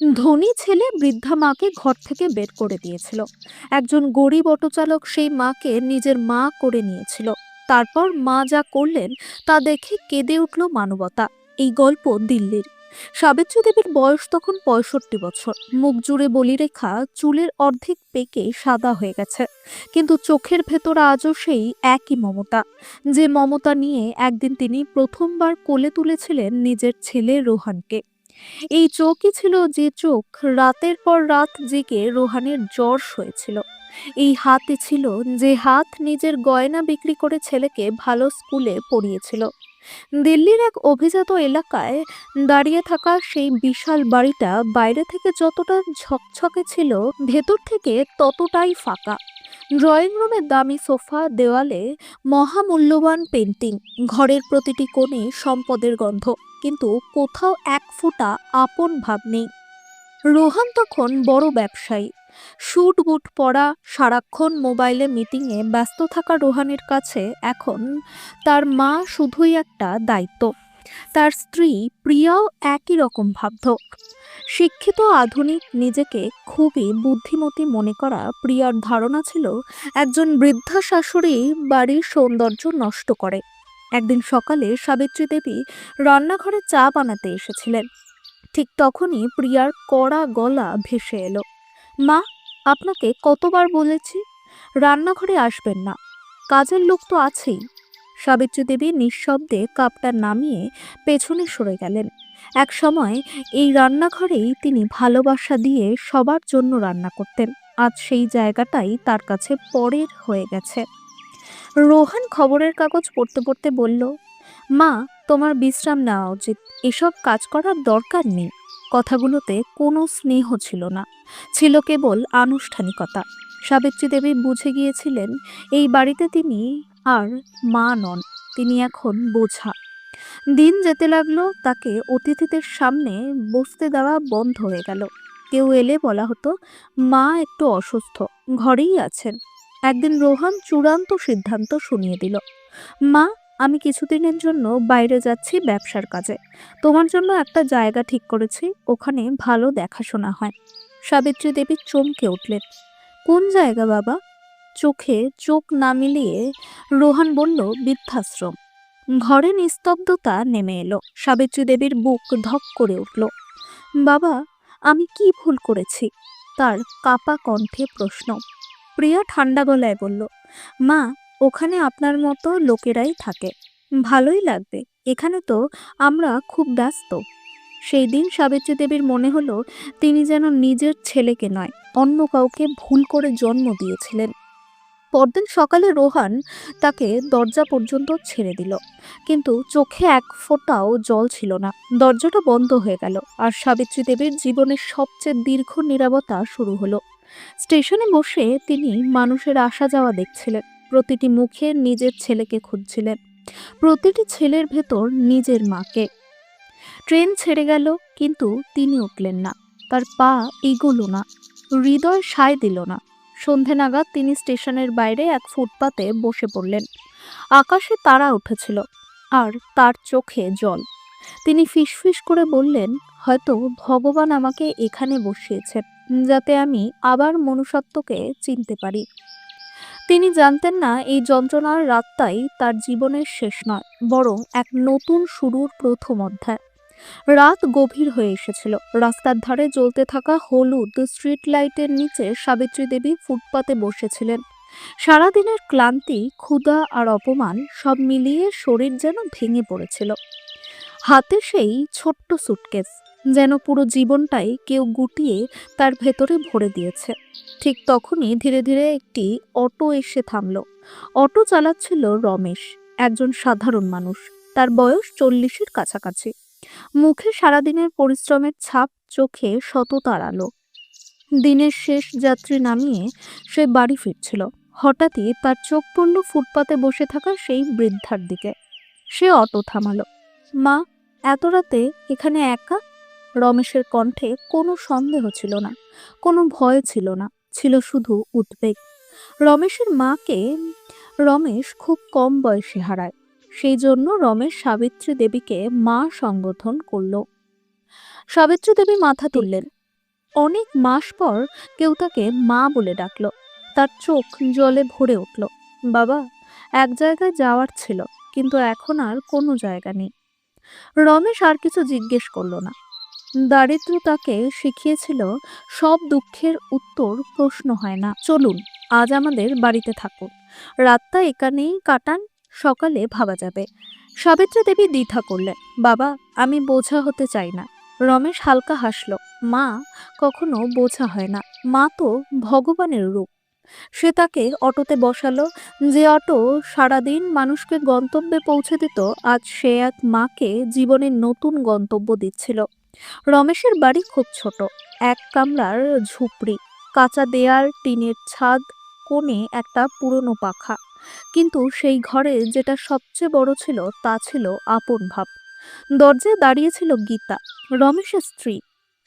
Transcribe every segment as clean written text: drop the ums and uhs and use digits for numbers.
ধনী ছেলে বৃদ্ধা মাকে ঘর থেকে বের করে দিয়েছিল। একজন গরিব অটোচালক সেই মাকে নিজের মা করে নিয়েছিল। তারপর মা যা করলেন তা দেখে কেঁদে উঠল মানবতা। এই গল্প দিল্লির। সাবিত্রী দেবীর বয়স তখন 65 বছর। মুখ জুড়ে বলিরেখা, চুলের অর্ধেক পেকে সাদা হয়ে গেছে, কিন্তু চোখের ভেতর আজও সেই একই মমতা। যে মমতা নিয়ে একদিন তিনি প্রথমবার কোলে তুলেছিলেন নিজের ছেলে রোহানকে। এই চোখই ছিল যে চোখ রাতের পর রাত জেগে রোহানের জ্বর হয়েছিল। এই হাতে ছিল যে হাত নিজের গয়না বিক্রি করে ছেলেকে ভালো স্কুলে পড়িয়েছিল। দিল্লির এক অভিজাত এলাকায় দাঁড়িয়ে থাকা সেই বিশাল বাড়িটা বাইরে থেকে যতটা ঝকঝকে ছিল, ভেতর থেকে ততটাই ফাঁকা। ড্রয়িং রুমে দামি সোফা, দেওয়ালে মহামূল্যবান পেন্টিং, ঘরের প্রতিটি কোণে সম্পদের গন্ধ, কিন্তু কোথাও এক ফোঁটা আপন ভাব নেই। রোহান তখন বড় ব্যবসায়ী, স্যুট বুট পরা, সারাক্ষণ মোবাইলে মিটিংয়ে ব্যস্ত থাকা রোহানের কাছে এখন তার মা শুধুই একটা দায়িত্ব। তার স্ত্রী প্রিয়াও একই রকম ভাবত। শিক্ষিত, আধুনিক, নিজেকে খুবই বুদ্ধিমতী মনে করা প্রিয়ার ধারণা ছিল একজন বৃদ্ধা শাশুড়ি বাড়ির সৌন্দর্য নষ্ট করে। একদিন সকালে সাবিত্রী দেবী রান্নাঘরে চা বানাতে এসেছিলেন। ঠিক তখনই প্রিয়ার কড়া গলা ভেসে এলো, মা, আপনাকে কতবার বলেছি রান্নাঘরে আসবেন না, কাজের লোক তো আছেই। সাবিত্রী দেবী নিঃশব্দে কাপটা নামিয়ে পেছনে সরে গেলেন। এক সময় এই রান্নাঘরেই তিনি ভালোবাসা দিয়ে সবার জন্য রান্না করতেন। আজ সেই জায়গাটাই তার কাছে পরের হয়ে গেছে। রোহান খবরের কাগজ পড়তে পড়তে বলল, মা, তোমার বিশ্রাম নেওয়া উচিত, এসব কাজ করার দরকার নেই। কথাগুলোতে কোনো স্নেহ ছিল না, ছিল কেবল আনুষ্ঠানিকতা। সাবিত্রী দেবী বুঝে গিয়েছিলেন এই বাড়িতে তিনি আর মা নন, তিনি এখন বোঝা। দিন যেতে লাগলো, তাকে অতিথিদের সামনে বসতে দেওয়া বন্ধ হয়ে গেল। কেউ এলে বলা হতো, মা একটু অসুস্থ, ঘরেই আছেন। একদিন রোহান চূড়ান্ত সিদ্ধান্ত শুনিয়ে দিল, মা, আমি কিছুদিনের জন্য বাইরে যাচ্ছি ব্যবসার কাজে। তোমার জন্য একটা জায়গা ঠিক করেছি, ওখানে ভালো দেখাশোনা হয়। সাবিত্রী দেবী চমকে উঠলেন, কোন জায়গা বাবা? চোখে চোখ না মিলিয়ে রোহান বলল, বৃদ্ধাশ্রম। ঘরে নিস্তব্ধতা নেমে এলো। সাবিত্রী দেবীর বুক ধক করে উঠল। বাবা, আমি কি ভুল করেছি? তার কাপা কণ্ঠে প্রশ্ন। প্রিয়া ঠান্ডা গলায় বলল, মা, ওখানে আপনার মতো লোকেরাই থাকে, ভালোই লাগবে। এখানে তো আমরা খুব ব্যস্ত। সেই দিন সাবিত্রী দেবীর মনে হলো তিনি যেন নিজের ছেলেকে নয়, অন্য কাউকে ভুল করে জন্ম দিয়েছিলেন। পরদিন সকালে রোহান তাকে দরজা পর্যন্ত ছেড়ে দিল, কিন্তু চোখে এক ফোঁটাও জল ছিল না। দরজাটা বন্ধ হয়ে গেল, আর সাবিত্রী দেবীর জীবনের সবচেয়ে দীর্ঘ নীরবতা শুরু হলো। স্টেশনে বসে তিনি মানুষের আসা যাওয়া দেখছিলেন, প্রতিটি মুখে নিজের ছেলেকে খুঁজছিলেন, প্রতিটি ছেলের ভেতর নিজের মাকে। ট্রেন ছেড়ে গেল, কিন্তু তিনি উঠলেন না, তার পা এগোলো না, হৃদয় সায় দিল না। সন্ধে নাগাদ তিনি স্টেশনের বাইরে এক ফুটপাতে বসে পড়লেন। আকাশে তারা উঠেছিল, আর তার চোখে জল। তিনি ফিসফিস করে বললেন, হয়তো ভগবান আমাকে এখানে বসিয়েছেন, যাতে আমি আবার মনুষ্যত্বকে চিনতে পারি। তিনি জানতেন না এই যন্ত্রণার রাতটাই তার জীবনের শেষ নয়, বরং এক নতুন শুরুর প্রথম অধ্যায়। রাত গভীর হয়ে এসেছিল। রাস্তার ধারে জ্বলতে থাকা হলুদ স্ট্রিট লাইটের নিচে সাবিত্রী দেবী ফুটপাতে বসেছিলেন। সারাদিনের ক্লান্তি, ক্ষুধা আর অপমান সব মিলিয়ে শরীর যেন ভেঙে পড়েছিল। হাতে সেই ছোট্ট সুটকেস, যেন পুরো জীবনটাই কেউ গুটিয়ে তার ভেতরে ভরে দিয়েছে। ঠিক তখনই ধীরে ধীরে একটি অটো এসে থামলো। অটো চালাচ্ছিল রমেশ, একজন সাধারণ মানুষ। তার বয়স 40-এর কাছাকাছি। মুখে সারাদিনের পরিশ্রমের ছাপ, চোখে সততার আলো। দিনের শেষ যাত্রী নামিয়ে সে বাড়ি ফিরছিল। হঠাৎই তার চোখ পড়ল ফুটপাতে বসে থাকা সেই বৃদ্ধার দিকে। সে অটো থামালো। মা, এত রাতে এখানে একা? রমেশের কণ্ঠে কোনো সন্দেহ ছিল না, কোনো ভয় ছিল না, ছিল শুধু উদ্বেগ। রমেশের মাকে রমেশ খুব কম বয়সে হারায়, সেই জন্য রমেশ সাবিত্রী দেবীকে মা সম্বোধন করল। সাবিত্রী দেবী মাথা তুললেন। অনেক মাস পর কেউ তাকে মা বলে ডাকলো। তার চোখ জলে ভরে উঠল। বাবা, এক জায়গায় যাওয়ার ছিল, কিন্তু এখন আর কোনো জায়গা নেই। রমেশ আর কিছু জিজ্ঞেস করলো না। দারিদ্র তাকে শিখিয়েছিল সব দুঃখের উত্তর প্রশ্ন হয় না। চলুন, আজ আমাদের বাড়িতে থাকুন, রাতটা এখানেই কাটান, সকালে ভাবা যাবে। সাবিত্রী দেবী দ্বিধা করলেন। বাবা, আমি বোঝা হতে চাই না। রমেশ হালকা হাসল। মা কখনো বোঝা হয় না, মা তো ভগবানের রূপ। সে তাকে অটোতে বসালো, যে অটো সারাদিন মানুষকে গন্তব্যে পৌঁছে দিত, আজ সে এক মাকে জীবনের নতুন গন্তব্য দিচ্ছিল। রমেশের বাড়ি খুব ছোট, এক কামরার ঝুপড়ি, কাঁচা দেয়াল, টিনের ছাদ, কোণে একটা পুরনো পাখা। কিন্তু সেই ঘরে যেটা সবচেয়ে বড় ছিল তা ছিল আপন ভাব। দরজায় দাঁড়িয়েছিল গীতা, রমেশের স্ত্রী।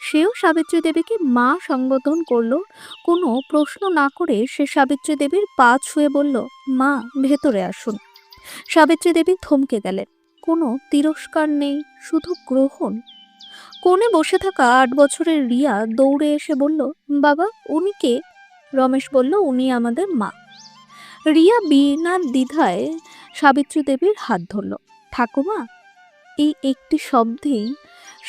সেও সাবিত্রী দেবীকে মা সম্বোধন করলো। কোনো প্রশ্ন না করে সে সাবিত্রী দেবীর পা ছুঁয়ে বলল, মা, ভেতরে আসুন। সাবিত্রী দেবী থমকে গেলেন। কোনো তিরস্কার নেই, শুধু গ্রহণ। কোণে বসে থাকা 8 বছরের রিয়া দৌড়ে এসে বলল, বাবা, উনি কে? রমেশ বলল, উনি আমাদের মা। রিয়া বিনা দ্বিধায় সাবিত্রী দেবীর হাত ধরল। ঠাকুমা, এই একটি শব্দেই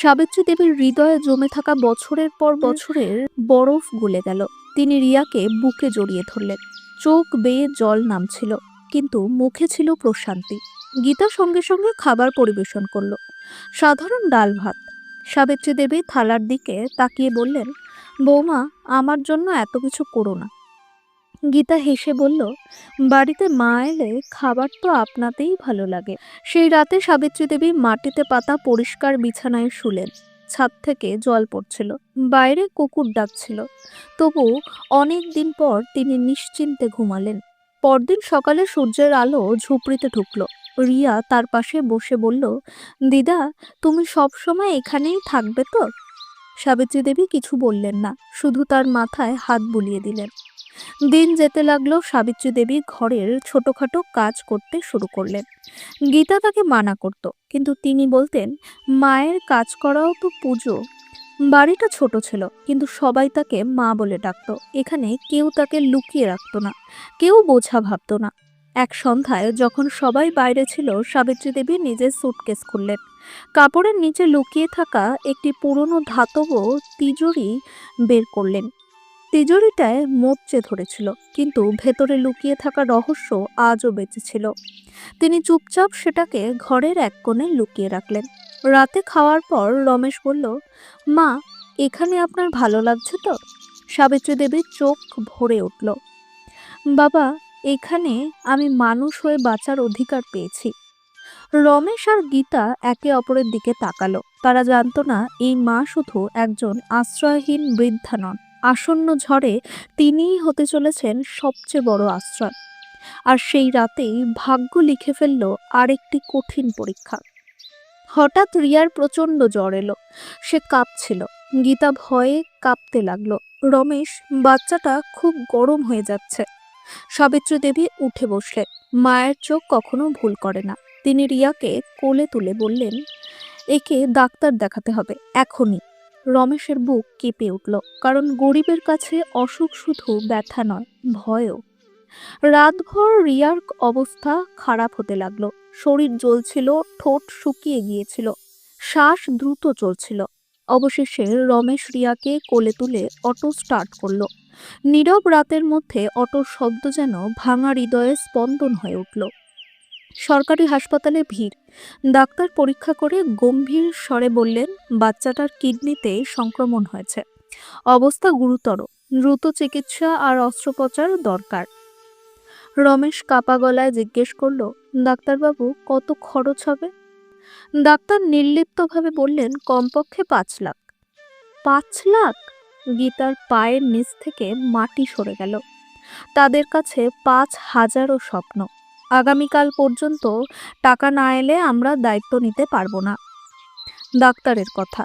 সাবিত্রী দেবীর হৃদয়ে জমে থাকা বছরের পর বছরের বরফ গলে গেল। তিনি রিয়াকে বুকে জড়িয়ে ধরলেন। চোখ বেয়ে জল নামছিল, কিন্তু মুখে ছিল প্রশান্তি। গীতা সঙ্গে সঙ্গে খাবার পরিবেশন করলো, সাধারণ ডাল ভাত। সাবিত্রী দেবী থালার দিকে তাকিয়ে বললেন, বৌমা, আমার জন্য এত কিছু করো না। গীতা হেসে বলল, বাড়িতে মা এলে খাবার তো আপনাতেই ভালো লাগে। সেই রাতে সাবিত্রী দেবী মাটিতে পাতা পরিষ্কার বিছানায় শুলেন। ছাদ থেকে জল পড়ছিল, বাইরে কুকুর ডাকছিল। তবু অনেক দিন পর তিনি নিশ্চিন্তে ঘুমালেন। পরদিন সকালে সূর্যের আলো ঝুপড়িতে ঢুকলো। রিয়া তার পাশে বসে বলল, দিদা, তুমি সব সময় এখানেই থাকবে তো? সাবিত্রী দেবী কিছু বললেন না, শুধু তার মাথায় হাত বুলিয়ে দিলেন। দিন যেতে লাগলো। সাবিত্রী দেবী ঘরের ছোটখাটো কাজ করতে শুরু করলেন। গীতা তাকে মানা করত, কিন্তু তিনি বলতেন, মায়ের কাজ করাও তো পুজো। বাড়িটা ছোট ছিল, কিন্তু সবাই তাকে মা বলে ডাকতো। এখানে কেউ তাকে লুকিয়ে রাখতো না, কেউ বোঝা ভাবতো না। এক সন্ধ্যায় যখন সবাই বাইরে ছিল, সাবিত্রী দেবী নিজের সুটকেস খুললেন। কাপড়ের নিচে লুকিয়ে থাকা একটি পুরনো ধাতব তিজোরি বের করলেন। তিজোরিটায় মরচে ধরেছিল, কিন্তু ভেতরে লুকিয়ে থাকা রহস্য আজও বেঁচে ছিল। তিনি চুপচাপ সেটাকে ঘরের এক কোণে লুকিয়ে রাখলেন। রাতে খাওয়ার পর রমেশ বলল, মা, এখানে আপনার ভালো লাগছে তো? সাবিত্রী দেবীর চোখ ভরে উঠল। বাবা, এখানে আমি মানুষ হয়ে বাঁচার অধিকার পেয়েছি। রমেশ আর গীতা একে অপরের দিকে তাকালো। তারা জানতো না, এই মা শুধু একজন আশ্রয়হীন বৃদ্ধা নন, আসন্ন ঝড়ে তিনিই হতে চলেছেন সবচেয়ে বড় আশ্রয়। আর সেই রাতেই ভাগ্য লিখে ফেলল আরেকটি কঠিন পরীক্ষা। হঠাৎ রিয়ার প্রচন্ড জ্বর এলো। সে কাঁপছিল। গীতা ভয়ে কাঁপতে লাগলো। রমেশ, বাচ্চাটা খুব গরম হয়ে যাচ্ছে। সাবিত্রী দেবী উঠে বসলেন। মায়ের চোখ কখনো ভুল করে না। তিনি রিয়াকে কোলে তুলে বললেন, একে ডাক্তার দেখাতে হবে এখনই। রমেশের বুক কেঁপে উঠল, কারণ গরিবের কাছে অসুখ শুধু ব্যথা নয়, ভয়ও। রাতভর রিয়ার অবস্থা খারাপ হতে লাগলো। শরীর জ্বলছিল, ঠোঁট শুকিয়ে গিয়েছিল, শ্বাস দ্রুত চলছিল। অবশেষে রমেশ রিয়াকে কোলে তুলে অটো স্টার্ট করলো। নীরব রাতের মধ্যে অটোর শব্দ যেন ভাঙা হৃদয়ে স্পন্দন হয়ে উঠল। সরকারি হাসপাতালে ভিড়। ডাক্তার পরীক্ষা করে গম্ভীর স্বরে বললেন, বাচ্চাটার কিডনিতে সংক্রমণ হয়েছে, অবস্থা গুরুতর, দ্রুত চিকিৎসা আর অস্ত্রোপচার দরকার। রমেশ কাপা গলায় জিজ্ঞেস করলো, ডাক্তারবাবু, কত খরচ হবে? ডাক্তার নির্লিপ্তভাবে বললেন, কমপক্ষে 5 লাখ। 5 লাখ? গীতার পায়ের নিচ থেকে মাটি সরে গেল। তাদের কাছে 5,000ও স্বপ্ন। আগামীকাল পর্যন্ত টাকা না এলে আমরা দায়িত্ব নিতে পারবো না। ডাক্তারের কথা।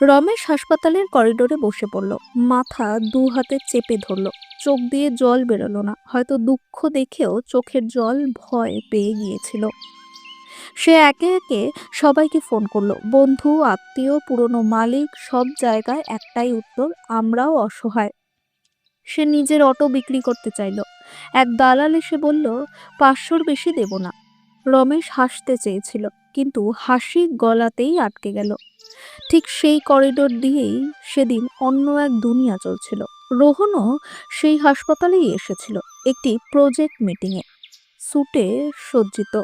রমেশ হাসপাতালের করিডোরে বসে পড়ল। মাথা 2 হাতে চেপে ধরল। চোখ দিয়ে জল বেরোলো না। হয়তো দুঃখ দেখেও চোখের জল ভয় পেয়ে গিয়েছিল। সে একে একে সবাইকে ফোন করলো, বন্ধু, আত্মীয়, পুরনো মালিক, সব জায়গায় একটাই উত্তর, আমরাও অসহায়। সে নিজের অটো বিক্রি করতে চাইলো। এক দালাল এসে বলল, 500-র বেশি দেব না। রমেশ হাসতে চেয়েছিল, কিন্তু হাসি গলাতেই আটকে গেল। ঠিক সেই করিডোর দিয়েই সেদিন অন্য এক দুনিয়া চলছিল। রোহনও সেই হাসপাতালেই এসেছিল, একটি প্রজেক্ট মিটিংয়ে। স্যুটে সজ্জিত,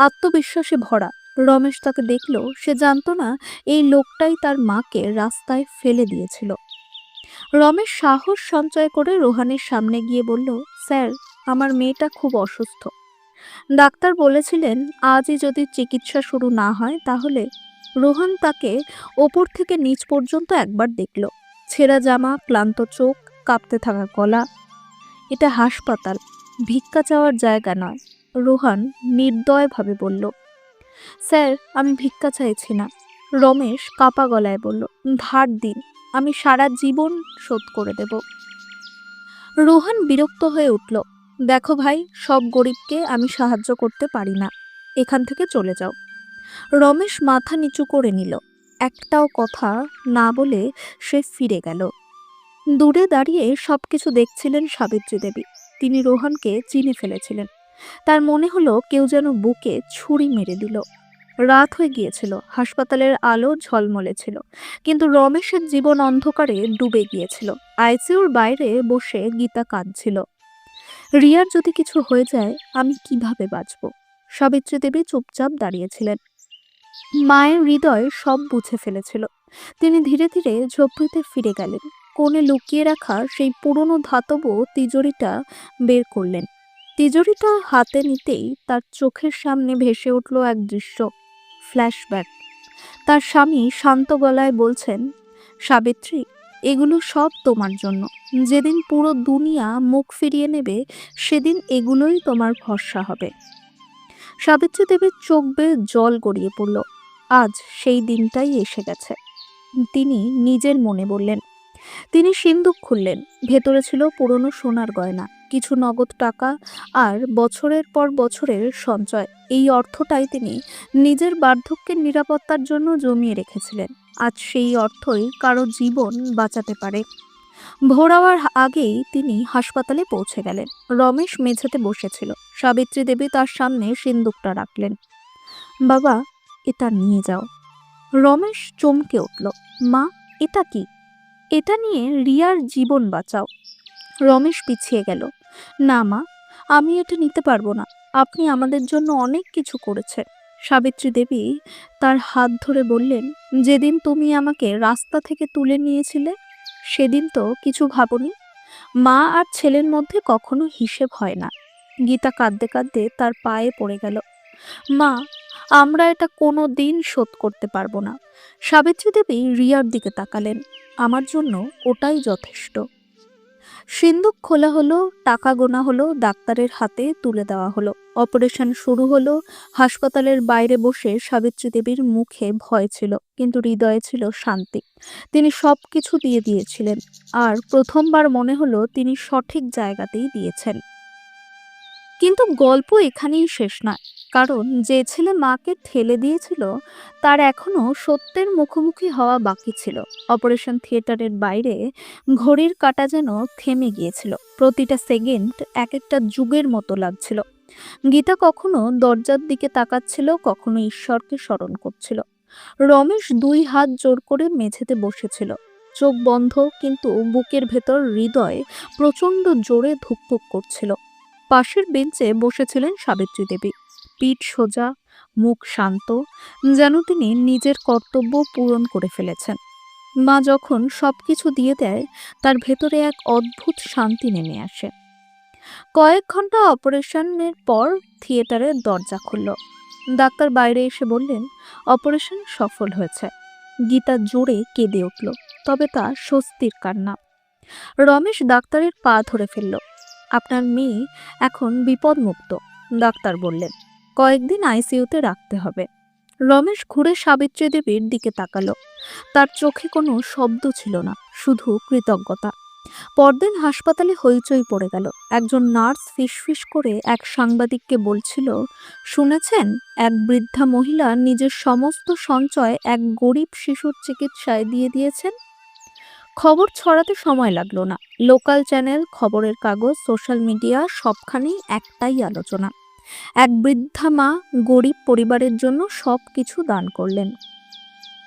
আত্মবিশ্বাসে ভরা। রমেশ তাকে দেখল, সে জানতো না এই লোকটাই তার মাকে রাস্তায় ফেলে দিয়েছিল। রমেশ সাহস সঞ্চয় করে রোহানের সামনে গিয়ে বলল, স্যার, আমার মেয়েটা খুব অসুস্থ। ডাক্তার বলেছিলেন আজই যদি চিকিৎসা শুরু না হয় তাহলে। রোহন তাকে ওপর থেকে নিচ পর্যন্ত একবার দেখল। ছেঁড়া জামা, ক্লান্ত চোখ, কাঁপতে থাকা গলা। এটা হাসপাতাল, ভিক্ষা চাওয়ার জায়গা নয়। রোহান নির্দয়ভাবে বলল, স্যার, আমি ভিক্ষা চাইছি না। রমেশ কাপা গলায় বলল, ধার দিন, আমি সারা জীবন শোধ করে দেব। রোহান বিরক্ত হয়ে উঠল, দেখো ভাই, সব গরিবকে আমি সাহায্য করতে পারি না, এখান থেকে চলে যাও। রমেশ মাথা নিচু করে নিল। একটাও কথা না বলে সে ফিরে গেল। দূরে দাঁড়িয়ে সবকিছু দেখছিলেন সাবিত্রী দেবী। তিনি রোহানকে চিনে ফেলেছিলেন। তার মনে হলো কেউ যেন বুকে ছুরি মেরে দিল। রাত হয়ে গিয়েছিল, হাসপাতালের আলো ঝলমলে ছিল, কিন্তু রমেশের জীবন অন্ধকারে ডুবে গিয়েছিল। আইসিইউর বাইরে বসে গীতা কাঁদছিল। রিয়ার যদি কিছু হয়ে যায়, আমি কিভাবে বাঁচব? সাবিত্রী দেবী চুপচাপ দাঁড়িয়েছিলেন। মায়ের হৃদয় সব বুঝে ফেলেছিল। তিনি ধীরে ধীরে ঝোপড়িতে ফিরে গেলেন। কোণে লুকিয়ে রাখা সেই পুরনো ধাতব তিজোরিটা বের করলেন। তিজোরিটা হাতে নিতেই তার চোখের সামনে ভেসে উঠল এক দৃশ্য, ফ্ল্যাশব্যাক। তার স্বামী শান্ত গলায় বলছেন, সাবিত্রী, এগুলো সব তোমার জন্য। যেদিন পুরো দুনিয়া মুখ ফিরিয়ে নেবে, সেদিন এগুলোই তোমার ভরসা হবে। সাবিত্রী দেবীর চোখ বেয়ে জল গড়িয়ে পড়ল। আজ সেই দিনটাই এসে গেছে। তিনি নিজের মনে বললেন। তিনি সিন্দুক খুললেন। ভেতরে ছিল পুরনো সোনার গয়না, কিছু নগদ টাকা, আর বছরের পর বছরের সঞ্চয়। এই অর্থটাই তিনি নিজের বার্ধক্যের নিরাপত্তার জন্য জমিয়ে রেখেছিলেন। আজ সেই অর্থই কারো জীবন বাঁচাতে পারে। ভোর হওয়ার আগেই তিনি হাসপাতালে পৌঁছে গেলেন। রমেশ মেঝেতে বসেছিল। সাবিত্রী দেবী তার সামনে সিন্দুকটা রাখলেন। বাবা, এটা নিয়ে যাও। রমেশ চমকে উঠল, মা, এটা কি? এটা নিয়ে রিয়ার জীবন বাঁচাও। রমেশ পিছিয়ে গেল। না মা, আমি এটা নিতে পারবো না। আপনি আমাদের জন্য অনেক কিছু করেছেন। সাবিত্রী দেবী তার হাত ধরে বললেন, যেদিন তুমি আমাকে রাস্তা থেকে তুলে নিয়েছিলে, সেদিন তো কিছু ভাবনি। মা আর ছেলের মধ্যে কখনো হিসেব হয় না। গীতা কাঁদতে কাঁদতে তার পায়ে পড়ে গেল। মা, আমরা এটা কোনো দিন শোধ করতে পারবো না। সাবিত্রী দেবী রিয়ার দিকে তাকালেন। আমার জন্য ওটাই যথেষ্ট। সিন্দুক খোলা হলো, টাকা গোনা হলো, ডাক্তারের হাতে তুলে দেওয়া হলো। অপারেশন শুরু হলো। হাসপাতালের বাইরে বসে সাবিত্রী দেবীর মুখে ভয় ছিল, কিন্তু হৃদয়ে ছিল শান্তি। তিনি সবকিছু দিয়ে দিয়েছিলেন, আর প্রথমবার মনে হলো তিনি সঠিক জায়গাতেই দিয়েছেন। কিন্তু গল্প এখানেই শেষ নয়, কারণ যে ছেলে মাকে ঠেলে দিয়েছিল, তার এখনো সত্যের মুখোমুখি হওয়া বাকি ছিল। অপারেশন থিয়েটারের বাইরে ঘড়ির কাঁটা যেন থেমে গিয়েছিল। প্রতিটা সেকেন্ড এক একটা যুগের মতো লাগছিল। গীতা কখনো দরজার দিকে তাকাচ্ছিল, কখনো ঈশ্বরকে স্মরণ করছিল। রমেশ 2 হাত জোর করে মেঝেতে বসেছিল, চোখ বন্ধ, কিন্তু বুকের ভেতর হৃদয় প্রচন্ড জোরে ধুকপুক করছিল। পাশের বেঞ্চে বসেছিলেন সাবিত্রী দেবী, পিঠ সোজা, মুখ শান্ত, যেন তিনি নিজের কর্তব্য পূরণ করে ফেলেছেন। মা যখন সবকিছু দিয়ে দেয়, তার ভেতরে এক অদ্ভুত শান্তি নেমে আসে। কয়েক ঘন্টা অপারেশনের পর থিয়েটারের দরজা খুলল। ডাক্তার বাইরে এসে বললেন, অপারেশন সফল হয়েছে। গীতা জোরে কেঁদে উঠল, তবে তা স্বস্তির কান্না। রমেশ ডাক্তারের পা ধরে ফেলল। আপনার মেয়ে এখন বিপদমুক্ত, ডাক্তার বললেন। কয়েকদিন আইসিইউতে রাখতে হবে। রমেশ ঘুরে সাবিত্রী দেবীর দিকে তাকালো। তার চোখে কোনো শব্দ ছিল না, শুধু কৃতজ্ঞতা। পরদিন হাসপাতালে হইচই পড়ে গেল। একজন নার্স ফিসফিস করে এক সাংবাদিককে বলছিল, শুনেছেন, এক বৃদ্ধা মহিলা নিজের সমস্ত সঞ্চয় এক গরিব শিশুর চিকিৎসায় দিয়ে দিয়েছেন। খবর ছড়াতে সময় লাগলো না। লোকাল চ্যানেল, খবরের কাগজ, সোশ্যাল মিডিয়া সবখানেই একটাই আলোচনা। এক বৃদ্ধা মা গরিব পরিবারের জন্য সবকিছু দান করলেন।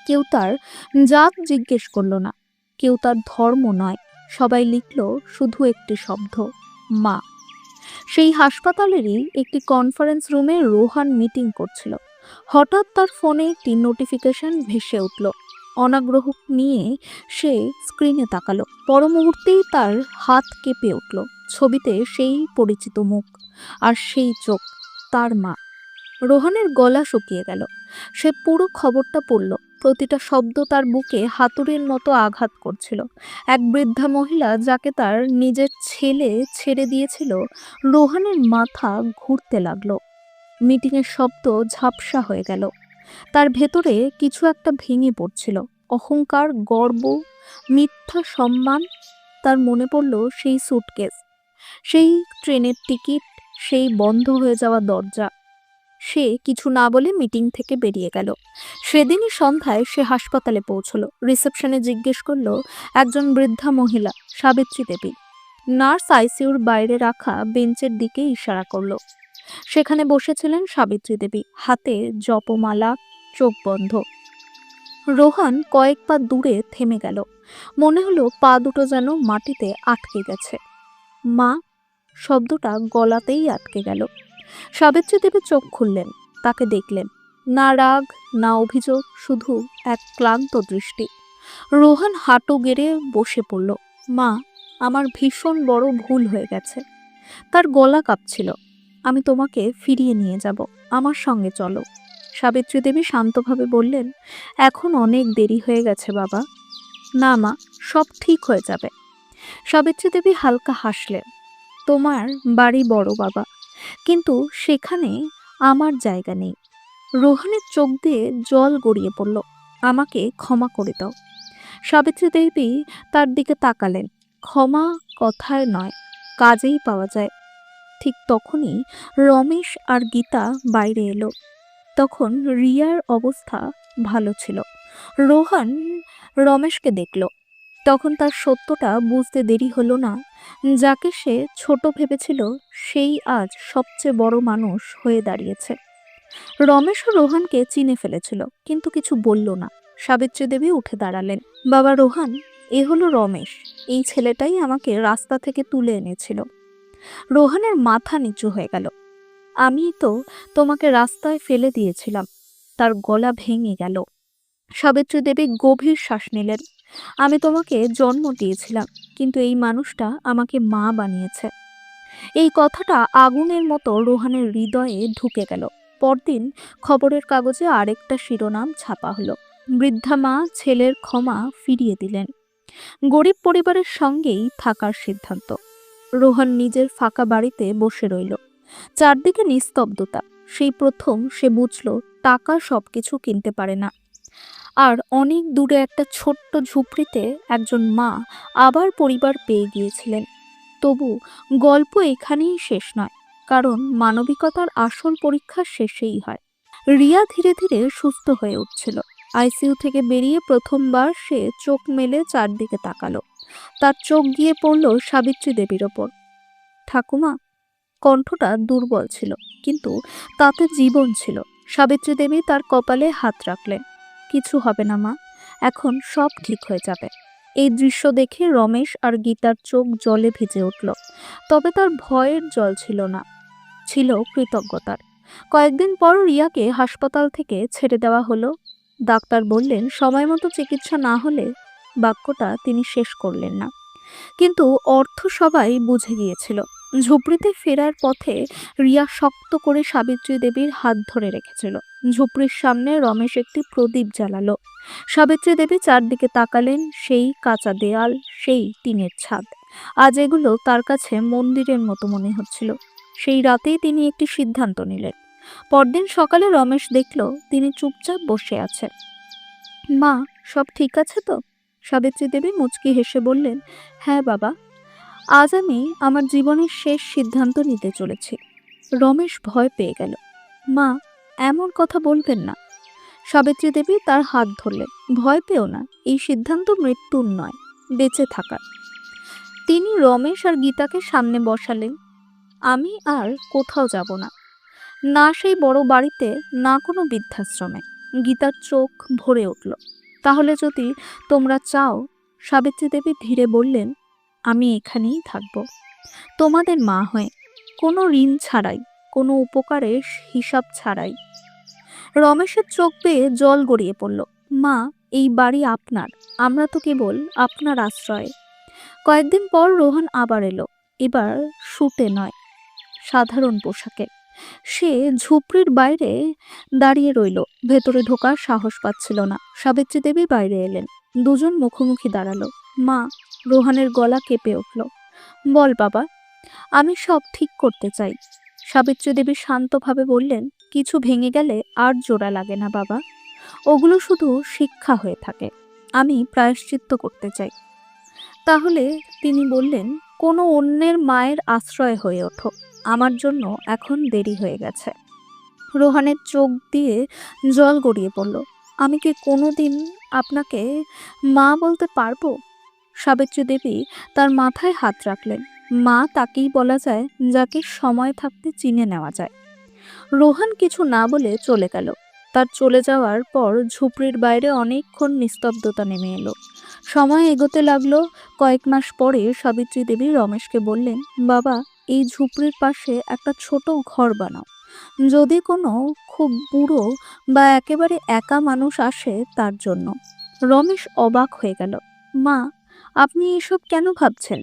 কেউ তার জাত জিজ্ঞেস করলো না, কেউ তার ধর্ম নয়। সবাই লিখল শুধু একটি শব্দ, মা। সেই হাসপাতালেরই একটি কনফারেন্স রুমে রোহান মিটিং করছিল। হঠাৎ তার ফোনে একটি নোটিফিকেশন ভেসে উঠল। অনাগ্রহ নিয়ে সে স্ক্রিনে তাকালো। পর মুহূর্তেই তার হাত কেঁপে উঠল। ছবিতে সেই পরিচিত মুখ আর সেই চোখ, তার মা। রোহানের গলা শুকিয়ে গেল। সে পুরো খবরটা পড়ল। প্রতিটা শব্দ তার বুকে হাতুড়ির মতো আঘাত করছিল। এক বৃদ্ধা মহিলা যাকে তার নিজের ছেলে ছেড়ে দিয়েছিল। রোহানের মাথা ঘুরতে লাগলো। মিটিংয়ের শব্দ ঝাপসা হয়ে গেল। তার ভেতরে কিছু একটা ভেঙে পড়ছিল। অহংকার, গর্ব, মিথ্যা সম্মান। তার মনে পড়ল সেই সুটকেস, সেই ট্রেনের টিকিট, সেই বন্ধ হয়ে যাওয়া দরজা। সে কিছু না বলে মিটিং থেকে বেরিয়ে গেল। সেদিনই সন্ধ্যায় সে হাসপাতালে পৌঁছলো। রিসেপশনে জিজ্ঞেস করলো একজন বৃদ্ধা মহিলা, সাবিত্রী দেবী। নার্স আইসিইউর বাইরে রাখা বেঞ্চের দিকে ইশারা করলো। সেখানে বসেছিলেন সাবিত্রী দেবী, হাতে জপমালা, চোখ বন্ধ। রোহান কয়েক পা দূরে থেমে গেল। মনে হলো পা দুটো যেন মাটিতে আটকে গেছে। মা শব্দটা গলাতেই আটকে গেল। সাবিত্রী দেবী চোখ খুললেন, তাকে দেখলেন। না রাগ, না অভিযোগ, শুধু এক ক্লান্ত দৃষ্টি। রোহান হাঁটু গেড়ে বসে পড়ল। মা, আমার ভীষণ বড় ভুল হয়ে গেছে। তার গলা কাঁপছিল। আমি তোমাকে ফিরিয়ে নিয়ে যাব, আমার সঙ্গে চলো। সাবিত্রী দেবী শান্তভাবে বললেন, এখন অনেক দেরি হয়ে গেছে বাবা। না মা, সব ঠিক হয়ে যাবে। সাবিত্রী দেবী হালকা হাসলেন। তোমার বাড়ি বড় বাবা, কিন্তু সেখানে আমার জায়গা নেই। রোহানের চোখ দিয়ে জল গড়িয়ে পড়ল। আমাকে ক্ষমা করে দাও। সাবিত্রী দেবী তার দিকে তাকালেন। ক্ষমা কথায় নয়, কাজেই পাওয়া যায়। ঠিক তখনই রমেশ আর গীতা বাইরে এলো। তখন রিয়ার অবস্থা ভালো ছিল। রোহান রমেশকে দেখল। তখন তার সত্যটা বুঝতে দেরি হলো না। যাকে সে ছোট ভেবেছিল, সেই আজ সবচেয়ে বড় মানুষ হয়ে দাঁড়িয়েছে। রমেশও রোহানকে চিনে ফেলেছিল, কিন্তু কিছু বলল না। সাবিত্রী দেবী উঠে দাঁড়ালেন। বাবা রোহান, এ হলো রমেশ। এই ছেলেটাই আমাকে রাস্তা থেকে তুলে এনেছিল। রোহানের মাথা নিচু হয়ে গেল। আমি তো তোমাকে রাস্তায় ফেলে দিয়েছিলাম। তার গলা ভেঙে গেল। সাবিত্রী দেবী গভীর শ্বাস নিলেন। আমি তোমাকে জন্ম দিয়েছিলাম, কিন্তু এই মানুষটা আমাকে মা বানিয়েছে। এই কথাটা আগুনের মতো রোহানের হৃদয়ে ঢুকে গেল। পরদিন খবরের কাগজে আরেকটা শিরোনাম ছাপা হলো, বৃদ্ধা মা ছেলের ক্ষমা ফিরিয়ে দিলেন। গরিব পরিবারের সঙ্গেই থাকার সিদ্ধান্ত। রোহান নিজের ফাঁকা বাড়িতে বসে রইল। চারদিকে নিস্তব্ধতা। সেই প্রথম সে বুঝল টাকা সবকিছু কিনতে পারে না। আর অনেক দূরে একটা ছোট্ট ঝুপড়িতে একজন মা আবার পরিবার পেয়ে গিয়েছিলেন। তবু গল্প এখানেই শেষ নয়, কারণ মানবিকতার আসল পরীক্ষা শেষেই হয়। রিয়া ধীরে ধীরে সুস্থ হয়ে উঠছিল। আইসিইউ থেকে বেরিয়ে প্রথমবার সে চোখ মেলে চারদিকে তাকালো। তার চোখ গিয়ে পড়ল সাবিত্রী দেবীর ওপর। ঠাকুমা। কণ্ঠটা দুর্বল ছিল, কিন্তু তাতে জীবন ছিল। সাবিত্রী দেবী তার কপালে হাত রাখলেন। কিছু হবে না মা, এখন সব ঠিক হয়ে যাবে। এই দৃশ্য দেখে রমেশ আর গীতার চোখ জলে ভিজে উঠল। তবে তার ভয়ের জল ছিল না, ছিল কৃতজ্ঞতার। কয়েকদিন পর রিয়াকে হাসপাতাল থেকে ছেড়ে দেওয়া হলো। ডাক্তার বললেন সময় মতো চিকিৎসা না হলে। বাক্যটা তিনি শেষ করলেন না, কিন্তু অর্থ সবাই বুঝে গিয়েছিল। ঝুপড়িতে ফেরার পথে রিয়া শক্ত করে সাবিত্রী দেবীর হাত ধরে রেখেছিল। ঝুপড়ির সামনে রমেশ একটি প্রদীপ জ্বালালো। সাবিত্রী দেবী চারদিকে তাকালেন। সেই কাঁচা দেয়াল, সেই টিনের ছাদ, আজ এগুলো তার কাছে মন্দিরের মতো মনে হচ্ছিল। সেই রাতেই তিনি একটি সিদ্ধান্ত নিলেন। পরদিন সকালে রমেশ দেখল তিনি চুপচাপ বসে আছেন। মা, সব ঠিক আছে তো? সাবিত্রী দেবী মুচকি হেসে বললেন, হ্যাঁ বাবা, আজ আমি আমার জীবনের শেষ সিদ্ধান্ত নিতে চলেছি। রমেশ ভয় পেয়ে গেল। মা, এমন কথা বলবেন না। সাবিত্রী দেবী তার হাত ধরলেন। ভয় পেও না, এই সিদ্ধান্ত মৃত্যুর নয়, বেঁচে থাকার। তিনি রমেশ আর গীতাকে সামনে বসালেন। আমি আর কোথাও যাব না, না সেই বড় বাড়িতে, না কোনো বৃদ্ধাশ্রমে। গীতার চোখ ভরে উঠল। তাহলে যদি তোমরা চাও, সাবিত্রী দেবী ধীরে বললেন, আমি এখানেই থাকব, তোমাদের মা হয়ে, কোনো ঋণ ছাড়াই, কোনো উপকারের হিসাব ছাড়াই। রমেশের চোখ বেয়ে জল গড়িয়ে পড়ল। মা, এই বাড়ি আপনার, আমরা তো কেবল আপনার আশ্রয়ে। কয়েকদিন পর রোহন আবার এলো। এবার শুটে নয়, সাধারণ পোশাকে। সে ঝুপড়ির বাইরে দাঁড়িয়ে রইল। ভেতরে ঢোকার সাহস পাচ্ছিল না। সাবিত্রী দেবী বাইরে এলেন। দুজন মুখোমুখি দাঁড়ালো। মা, রোহানের গলা কেঁপে উঠল। বল বাবা, আমি সব ঠিক করতে চাই। সাবিত্রী দেবী শান্তভাবে বললেন, কিছু ভেঙে গেলে আর জোড়া লাগে না বাবা, ওগুলো শুধু শিক্ষা হয়ে থাকে। আমি প্রায়শ্চিত্ত করতে চাই। তাহলে তিনি বললেন, কোনো অন্যের মায়ের আশ্রয় হয়ে ওঠো, আমার জন্য এখন দেরি হয়ে গেছে। রোহানের চোখ দিয়ে জল গড়িয়ে পড়ল। আমি কি কোনোদিন আপনাকে মা বলতে পারবো? সাবিত্রী দেবী তার মাথায় হাত রাখলেন। মা তাকেই বলা যায় যাকে সময় থাকতে চিনে নেওয়া যায়। রোহান কিছু না বলে চলে গেল। তার চলে যাওয়ার পর ঝুপড়ির বাইরে অনেকক্ষণ নিস্তব্ধতা নেমে এলো। সময় এগোতে লাগলো। কয়েক মাস পরে সাবিত্রী দেবী রমেশকে বললেন, বাবা, এই ঝুপড়ির পাশে একটা ছোট ঘর বানাও। যদি কোনো খুব বুড়ো বা একেবারে একা মানুষ আসে তার জন্য। রমেশ অবাক হয়ে গেল। মা, আপনি এসব কেন ভাবছেন?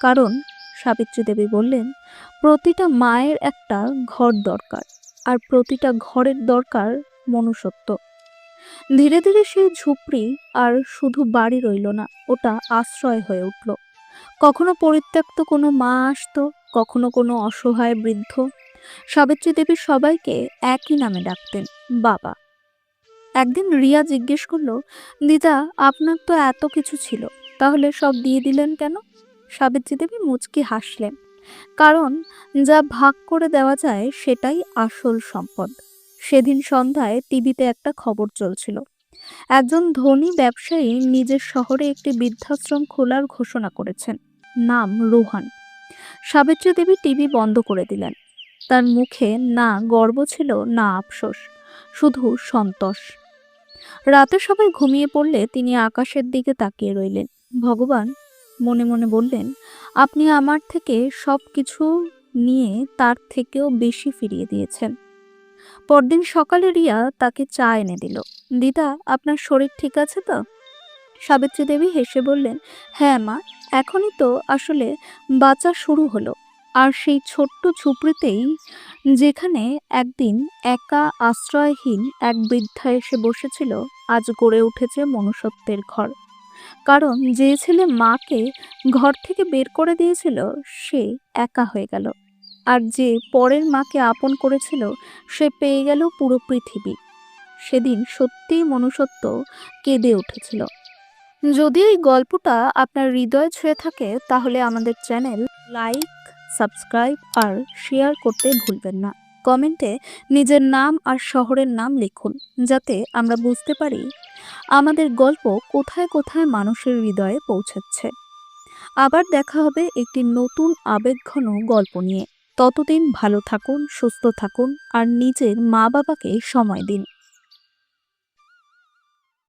কারণ, সাবিত্রী দেবী বললেন, প্রতিটা মায়ের একটা ঘর দরকার, আর প্রতিটা ঘরের দরকার মনুষ্যত্ব। ধীরে ধীরে সেই ঝুপড়ি আর শুধু বাড়ি রইল না, ওটা আশ্রয় হয়ে উঠল। কখনো পরিত্যক্ত কোনো মা আসতো, কখনো কোনো অসহায় বৃদ্ধ। সাবিত্রী দেবী সবাইকে একই নামে ডাকতেন, বাবা। একদিন রিয়া জিজ্ঞেস করলো, দিদা, আপনার তো এত কিছু ছিল, তাহলে সব দিয়ে দিলেন কেন? সাবিত্রী দেবী মুচকি হাসলেন, কারণ যা ভাগ করে দেওয়া যায় সেটাই আসল সম্পদ। সেদিন সন্ধ্যায় টিভিতে একটা খবর চলছিল। একজন ধনী ব্যবসায়ী নিজের শহরে একটি বৃদ্ধাশ্রম খোলার ঘোষণা করেছেন। নাম রোহান। সাবিত্রী দেবী টিভি বন্ধ করে দিলেন। তার মুখে না গর্ব ছিল, না আফসোস, শুধু সন্তোষ। রাতে সবাই ঘুমিয়ে পড়লে তিনি আকাশের দিকে তাকিয়ে রইলেন। ভগবান, মনে মনে বললেন, আপনি আমার থেকে সব কিছু নিয়ে তার থেকেও বেশি ফিরিয়ে দিয়েছেন। পরদিন সকালে রিয়া তাকে চা এনে দিল। দিদা, আপনার শরীর ঠিক আছে তো? সাবিত্রী দেবী হেসে বললেন, হ্যাঁ মা, এখনই তো আসলে বাঁচা শুরু হলো। আর সেই ছোট্ট ঝুপড়িতেই, যেখানে একদিন একা আশ্রয়হীন এক বৃদ্ধা এসে বসেছিল, আজ গড়ে উঠেছে মনুষ্যত্বের ঘর। কারণ যে ছেলে মাকে ঘর থেকে বের করে দিয়েছিল, সে একা হয়ে গেল। আর যে পরের মাকে আপন করেছিল, সে পেয়ে গেল পুরো পৃথিবী। সেদিন সত্যিই মনুষ্যত্ব কেঁদে উঠেছিল। যদি এই গল্পটা আপনার হৃদয় ছুঁয়ে থাকে, তাহলে আমাদের চ্যানেল লাইক, সাবস্ক্রাইব আর শেয়ার করতে ভুলবেন না। কমেন্টে নিজের নাম আর শহরের নাম লিখুন, যাতে আমরা বুঝতে পারি আমাদের গল্প কোথায় কোথায় মানুষের হৃদয়ে পৌঁছাচ্ছে। আবার দেখা হবে একটি নতুন আবেগঘন গল্প নিয়ে। ততদিন ভালো থাকুন, সুস্থ থাকুন আর নিজের মা বাবাকে সময় দিন।